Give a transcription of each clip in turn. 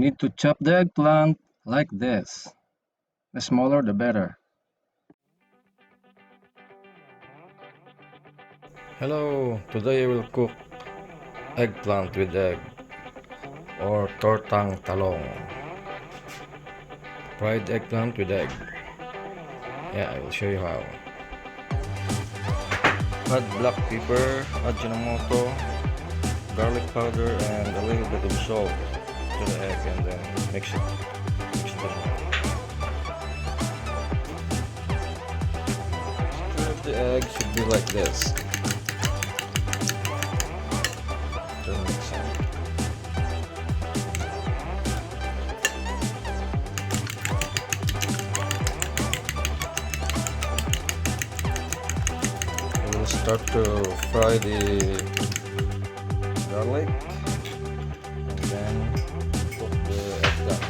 need to chop the eggplant like this. The smaller the better. Hello, today I will cook eggplant with egg or Tortang Talong. Fried eggplant with egg. Yeah, I will show you how. Add black pepper, ajinomoto, garlic powder, and a little bit of salt to the egg, and then mix it. Mix it well. Stir of the egg should be like this. After mixing. We'll start to fry the garlic and then cook the eggplant.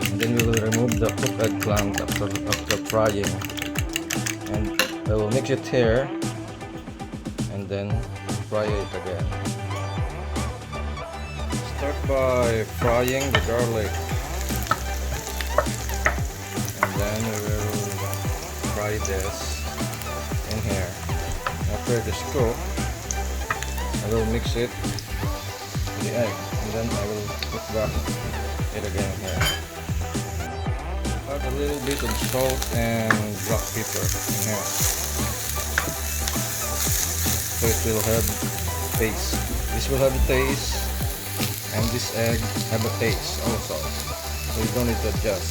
And then we will remove the cooked eggplant after frying, and I will mix it here and then fry it again. Start by frying the garlic, and then we will fry this in here. After it is cooked, I will mix it with the egg, and then I will put back it again here. Add a little bit of salt and black pepper in here, so it will have taste. This will have a taste, and this egg have a taste also, so you don't need to adjust.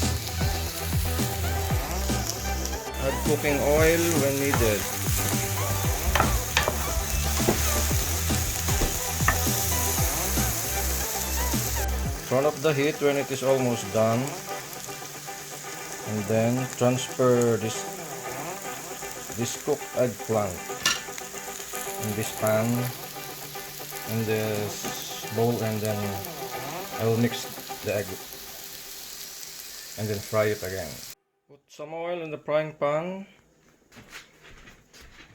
Add cooking oil when needed. Turn up the heat when it is almost done, and then transfer this cooked eggplant in this pan, in this bowl, and then I will mix the egg and then fry it again. Put some oil in the frying pan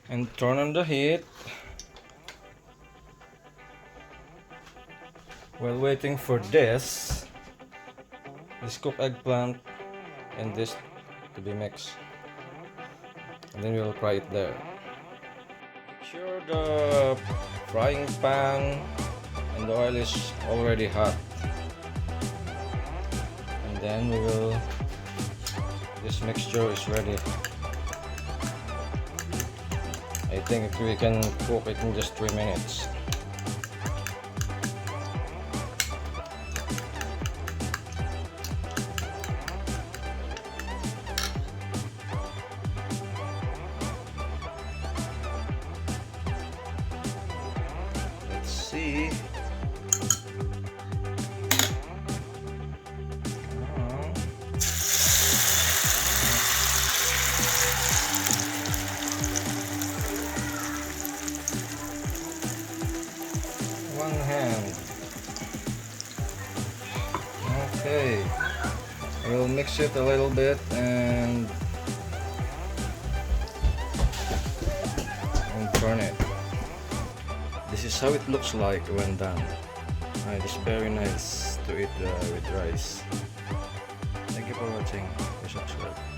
and turn on the heat. While waiting for this cooked eggplant and this to be mixed, and then we will fry it there. Make sure the frying pan and the oil is already hot, and then this mixture is ready. I think we can cook it in just 3 minutes. Let's see. One hand. Okay, I will mix it a little bit and turn it. This is how it looks like when done. It is very nice to eat with rice. Thank you for watching. Please subscribe.